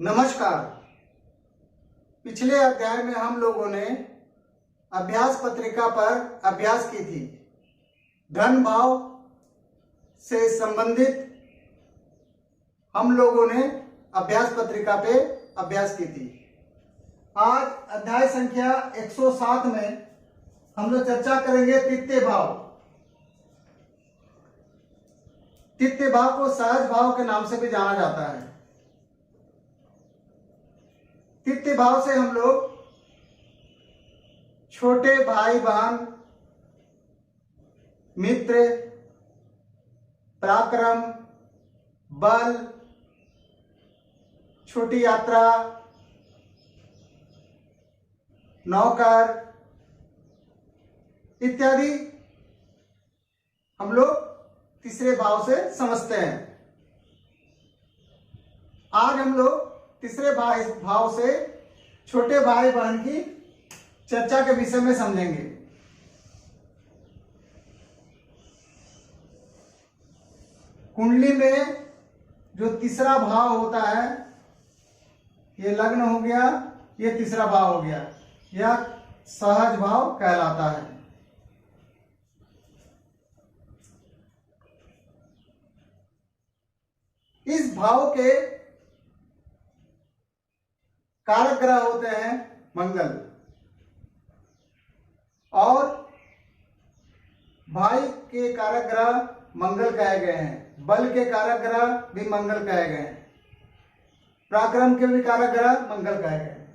नमस्कार। पिछले अध्याय में हम लोगों ने अभ्यास पत्रिका पर अभ्यास की थी। धन भाव से संबंधित हम लोगों ने अभ्यास पत्रिका पे अभ्यास की थी। आज अध्याय संख्या 107 में हम लोग चर्चा करेंगे तृतीय भाव। तृतीय भाव को सहज भाव के नाम से भी जाना जाता है। तृतीय भाव से हम लोग छोटे भाई बहन, मित्र, पराक्रम, बल, छोटी यात्रा, नौकर इत्यादि हम लोग तीसरे भाव से समझते हैं। आज हम लोग तीसरे भाव से छोटे भाई बहन की चर्चा के विषय में समझेंगे। कुंडली में जो तीसरा भाव होता है, ये लग्न हो गया, ये तीसरा भाव हो गया, यह सहज भाव कहलाता है। इस भाव के कारक ग्रह होते हैं मंगल, और भाई के कारक ग्रह मंगल कहे गए हैं। बल के कारक ग्रह भी मंगल कहे गए हैं। पराक्रम के भी कारक ग्रह मंगल कहे गए हैं।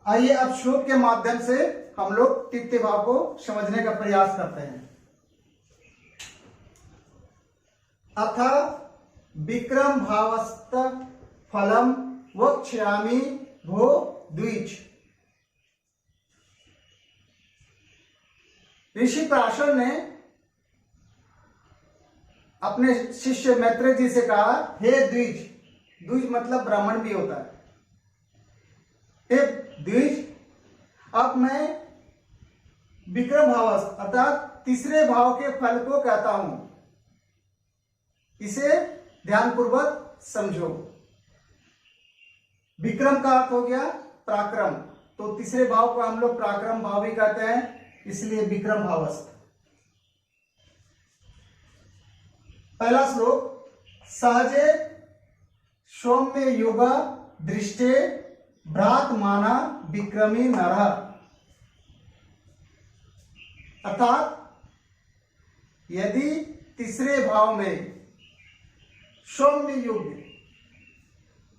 आइए अब श्लोक के माध्यम से हम लोग तृतीय भाव को समझने का प्रयास करते हैं। अथ विक्रम भावस्त फलम वक्ष्यामि भो द्विज। ऋषि पराशर ने अपने शिष्य मैत्रेय जी से कहा, हे द्विज, द्विज मतलब ब्राह्मण भी होता है, हे द्विज, अब मैं विक्रम भावस्त अर्थात तीसरे भाव के फल को कहता हूं, इसे ध्यानपूर्वक समझो। विक्रम का अर्थ हो गया पराक्रम, तो तीसरे भाव को हम लोग पराक्रम भाव भी कहते हैं, इसलिए विक्रम भावस्त। पहला श्लोक, सहजे सौम्य युग दृष्टे भ्रातमाना विक्रमी नरः। अर्थात यदि तीसरे भाव में सौम्य युग,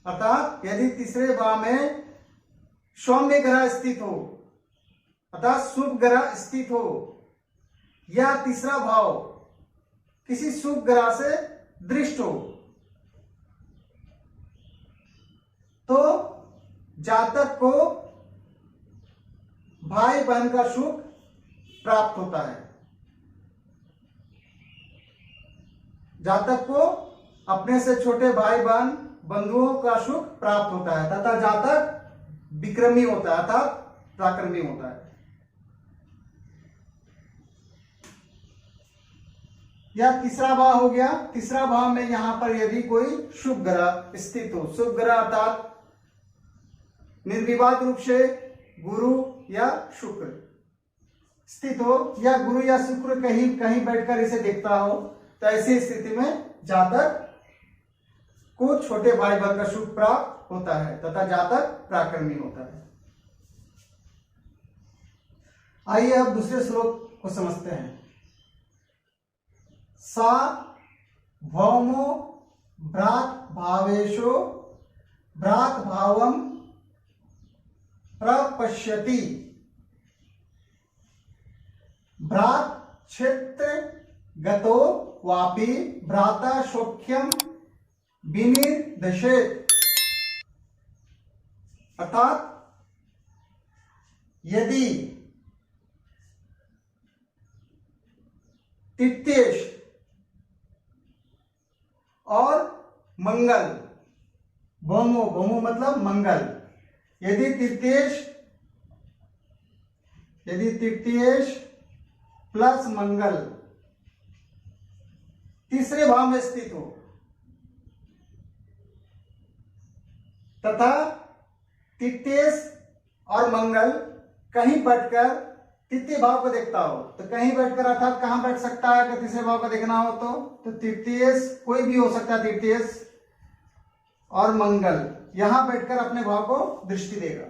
अर्थात यदि तीसरे भाव में सौम्य ग्रह स्थित हो, अर्थात शुभ ग्रह स्थित हो, या तीसरा भाव किसी शुभ ग्रह से दृष्ट हो, तो जातक को भाई बहन का सुख प्राप्त होता है। जातक को अपने से छोटे भाई बहन बंधुओं का सुख प्राप्त होता है, तथा जातक विक्रमी होता है, अर्थात पराक्रमी होता है। यह तीसरा भाव हो गया। तीसरा भाव में यहां पर यदि कोई शुभ ग्रह स्थित हो, शुभ ग्रह अर्थात निर्विवाद रूप से गुरु या शुक्र स्थित हो, या गुरु या शुक्र कहीं कहीं बैठकर इसे देखता हो, तो ऐसी स्थिति में जातक को छोटे भाई बहन का सुख प्राप्त होता है, तथा जातक पराक्रमी होता है। आइए अब दूसरे श्लोक को समझते हैं। सा भौमो भ्रात भावेशो भ्रात भावम प्रपश्यति। भ्रात क्षेत्र गतो वापि भ्राता सौख्यम विनिर्दशेत। अर्थात यदि तृतीयेश और मंगल, भौमो, भौमो मतलब मंगल, यदि तृतीयेश प्लस मंगल तीसरे भाव में स्थित हो, तथा तृतीयेश और मंगल कहीं बैठकर तृतीय भाव को देखता हो, तो कहीं बैठकर अर्थात कहां बैठ सकता है अगर तीसरे भाव को देखना हो तो तृतीयेश कोई भी हो सकता है, तृतीयेश और मंगल यहां बैठकर अपने भाव को दृष्टि देगा।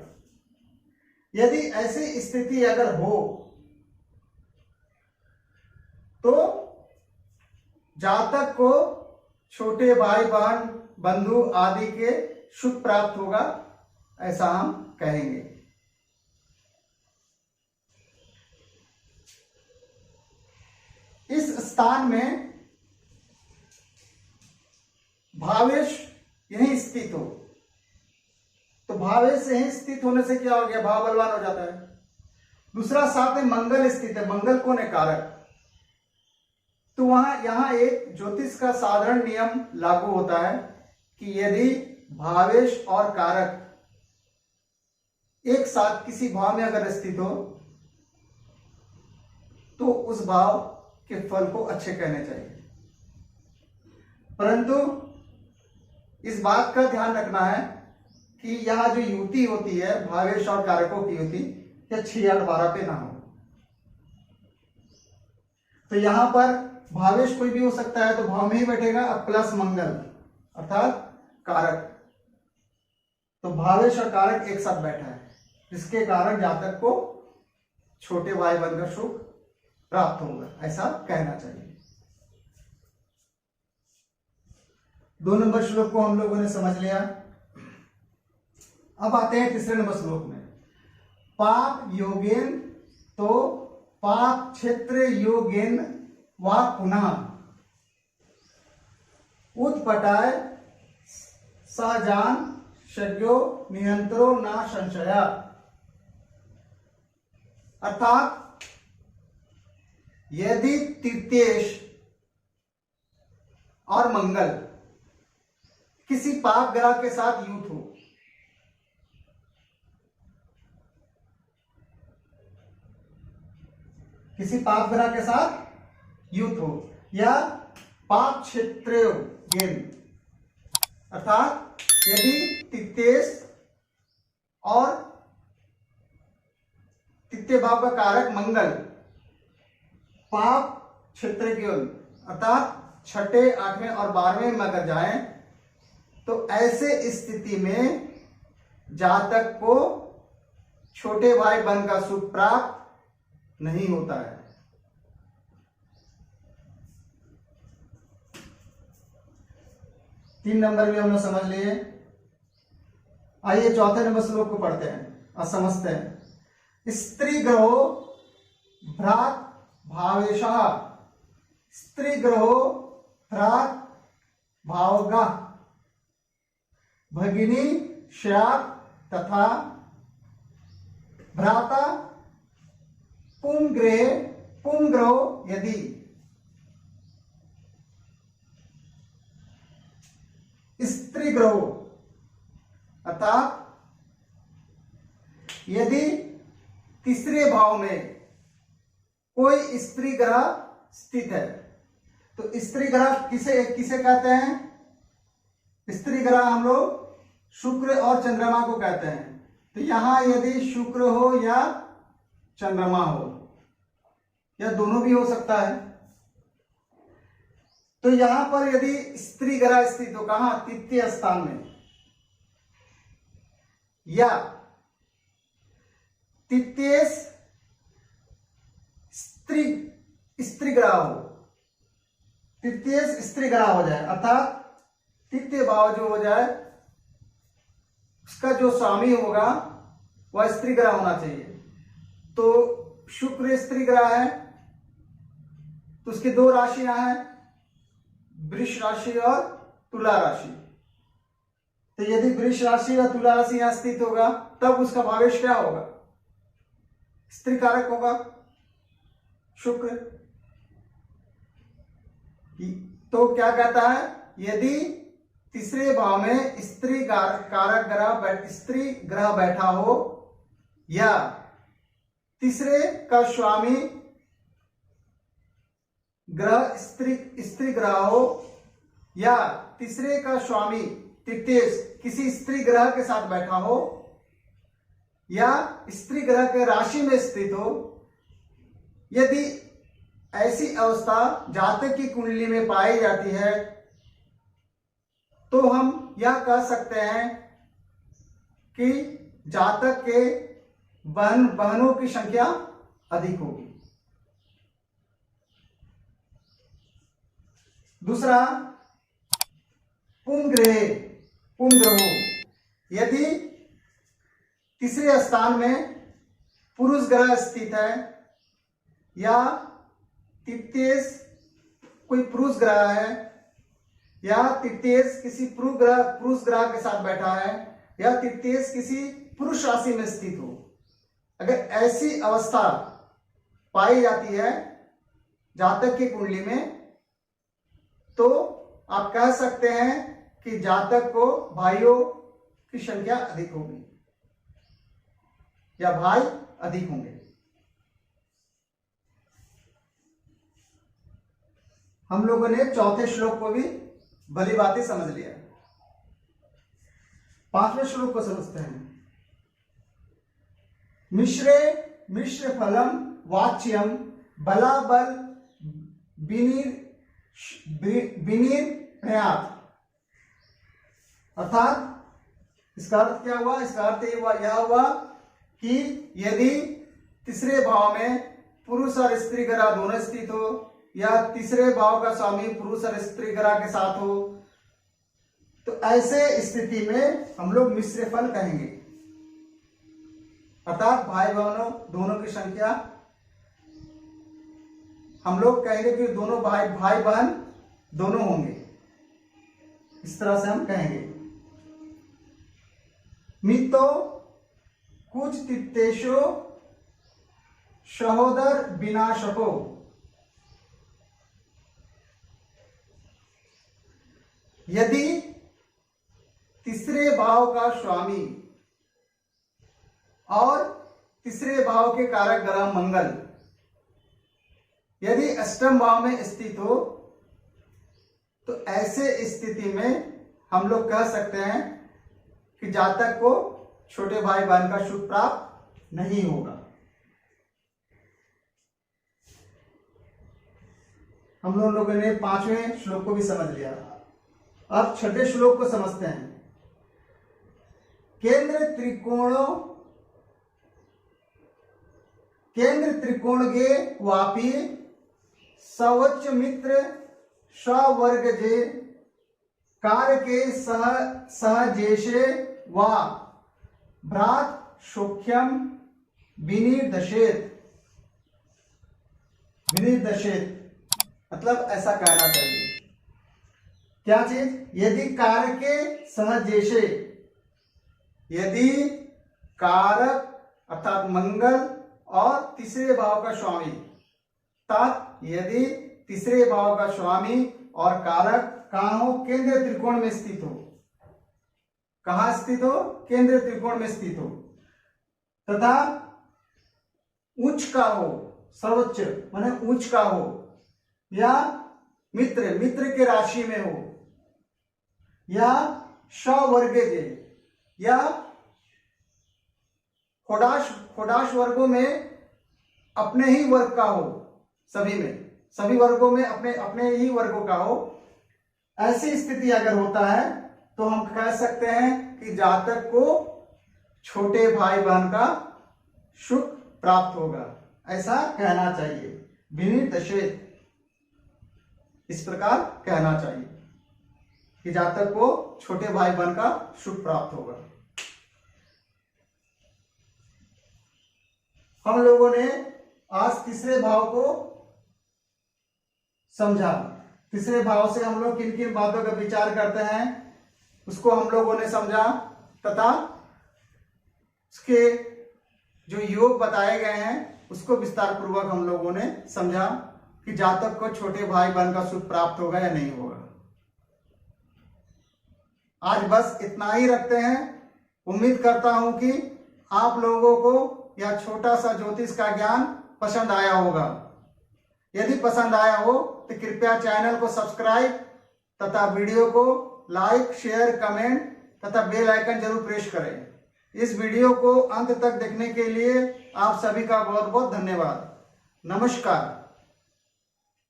यदि ऐसी स्थिति अगर हो तो जातक को छोटे भाई बहन बंधु आदि के सुख प्राप्त होगा, ऐसा हम कहेंगे। इस स्थान में भावेश यहीं स्थित हो, तो भावेश यहीं स्थित होने से क्या हो गया, भाव बलवान हो जाता है। दूसरा साथ में मंगल स्थित है, मंगल कौन है, कारक। तो यहां एक ज्योतिष का साधारण नियम लागू होता है कि यदि भावेश और कारक एक साथ किसी भाव में अगर स्थित हो तो उस भाव के फल को अच्छे कहने चाहिए। परंतु इस बात का ध्यान रखना है कि यहां जो युति होती है भावेश और कारकों की युति, या 6 8 12 पे ना हो। तो यहां पर भावेश कोई भी हो सकता है तो भाव में ही बैठेगा, प्लस मंगल अर्थात कारक। तो भावेश और कारक एक साथ बैठा है, जिसके कारण जातक को छोटे भाई बनकर सुख प्राप्त होगा, ऐसा कहना चाहिए। 2 नंबर श्लोक को हम लोगों ने समझ लिया। अब आते हैं तीसरे नंबर श्लोक में। पाप योगेन तो पाप क्षेत्र योगेन वा पुनः उत्पटाय सहजान शज्ञो नियंत्रो ना संशया। अर्थात यदि तृतीयेश और मंगल किसी पाप ग्रह के साथ युत हो, किसी पाप ग्रह के साथ युत हो, या पाप क्षेत्र गेन, अर्थात यदि तृतीयेश और तृतीय भाव का कारक मंगल पाप क्षेत्र के अर्थात 6, 8वें और 12वें में अगर जाएं तो ऐसे स्थिति में जातक को छोटे भाई बन का सुख प्राप्त नहीं होता है। तीन नंबर भी हम लोग समझ लिए। आइए चौथे नंबर श्लोक को पढ़ते हैं और समझते हैं। स्त्री ग्रहो भ्रात भावेशः, स्त्री ग्रहो भ्रात भावगा भगिनी स्यात् तथा भ्राता पुंग्रहो यदि। स्त्री ग्रहो अर्थात यदि तीसरे भाव में कोई स्त्री ग्रह स्थित है, तो स्त्री ग्रह किसे किसे कहते हैं? स्त्री ग्रह हम लोग शुक्र और चंद्रमा को कहते हैं। तो यहां यदि शुक्र हो या चंद्रमा हो, या दोनों भी हो सकता है, तो यहां पर यदि स्त्री ग्रह स्थित हो, कहां? तृतीय स्थान में, या तृतीय स्त्री ग्रह हो, तृतीय स्त्री ग्रह हो जाए, अर्थात तृतीय भाव जो हो जाए उसका जो स्वामी होगा वह स्त्री ग्रह होना चाहिए। तो शुक्र स्त्री ग्रह है, तो उसकी 2 राशियां हैं, वृष राशि और तुला राशि। तो यदि वृष राशि और तुला राशि यहां स्थित होगा तब उसका भावेश क्या होगा? स्त्री कारक होगा शुक्र। तो क्या कहता है? यदि तीसरे भाव में स्त्री कारक ग्रह स्त्री ग्रह बैठा हो, या तीसरे का स्वामी ग्रह स्त्री ग्रह हो, या तीसरे का स्वामी तृतीय किसी स्त्री ग्रह के साथ बैठा हो या स्त्री ग्रह के राशि में स्थित हो, यदि ऐसी अवस्था जातक की कुंडली में पाई जाती है तो हम यह कह सकते हैं कि जातक के बहनों की संख्या अधिक होगी। दूसरा, पुंग्रहो, यदि तीसरे स्थान में पुरुष ग्रह स्थित है या तृतीय कोई पुरुष ग्रह है या तृतीय किसी पुरुष ग्रह के साथ बैठा है या तृतीय किसी पुरुष राशि में स्थित हो, अगर ऐसी अवस्था पाई जाती है जातक की कुंडली में तो आप कह सकते हैं कि जातक को भाइयों की संख्या अधिक होगी या भाई अधिक होंगे। हम लोगों ने चौथे श्लोक को भी भली बातें समझ लिया। पांचवें श्लोक को समझते हैं। मिश्र फलम वाच्यम बलाबल विनीर प्रयात, अर्थात इसका अर्थ क्या हुआ? इसका अर्थ यह हुआ कि यदि तीसरे भाव में पुरुष और स्त्री ग्रह दोनों स्थित हो या तीसरे भाव का स्वामी पुरुष और स्त्री ग्रह के साथ हो तो ऐसे स्थिति में हम लोग मिश्र फल कहेंगे, अर्थात भाई बहनों दोनों की संख्या हम लोग कहेंगे कि दोनों भाई बहन दोनों होंगे, इस तरह से हम कहेंगे। मितो कुछ तित्तेशो सहोदर विनाशको, यदि तीसरे भाव का स्वामी और तीसरे भाव के कारक ग्रह मंगल यदि अष्टम भाव में स्थित हो तो ऐसे स्थिति में हम लोग कह सकते हैं कि जातक को छोटे भाई बहन का सुख प्राप्त नहीं होगा। हम लोगों ने पांचवें श्लोक को भी समझ लिया। अब छठे श्लोक को समझते हैं। केंद्र त्रिकोण गे वापी सवच्च मित्र सवर्ग जे कारके सहजेशे वा भ्रात सौख्यम विनिर्दशेत, मतलब ऐसा कहना चाहिए। क्या चीज? यदि कारके सहजेशे, यदि कारक अर्थात मंगल और तीसरे भाव का स्वामी, अर्थात यदि तीसरे भाव का स्वामी और कारक कहां हो? केंद्र त्रिकोण में स्थित हो। कहां स्थित हो? केंद्र त्रिकोण में स्थित हो तथा उच्च का हो, सर्वोच्च माने उच्च का हो, या मित्र के राशि में हो, या सवर्गे या खोडाश वर्गों में अपने ही वर्ग का हो, सभी वर्गों में अपने ही वर्गों का हो। ऐसी स्थिति अगर होता है तो हम कह सकते हैं कि जातक को छोटे भाई बहन का सुख प्राप्त होगा, ऐसा कहना चाहिए। विनिर्दशेत, इस प्रकार कहना चाहिए कि जातक को छोटे भाई बहन का सुख प्राप्त होगा। हम लोगों ने आज तीसरे भाव को समझा। तीसरे भाव से हम लोग किन किन बातों का विचार करते हैं उसको हम लोगों ने समझा तथा उसके जो योग बताए गए हैं उसको विस्तार पूर्वक हम लोगों ने समझा कि जातक को छोटे भाई बहन का सुख प्राप्त होगा या नहीं होगा। आज बस इतना ही रखते हैं। उम्मीद करता हूं कि आप लोगों को यह छोटा सा ज्योतिष का ज्ञान पसंद आया होगा। यदि पसंद आया हो तो कृपया चैनल को सब्सक्राइब तथा वीडियो को लाइक, शेयर, कमेंट तथा बेल आइकन जरूर प्रेस करें। इस वीडियो को अंत तक देखने के लिए आप सभी का बहुत बहुत धन्यवाद। नमस्कार।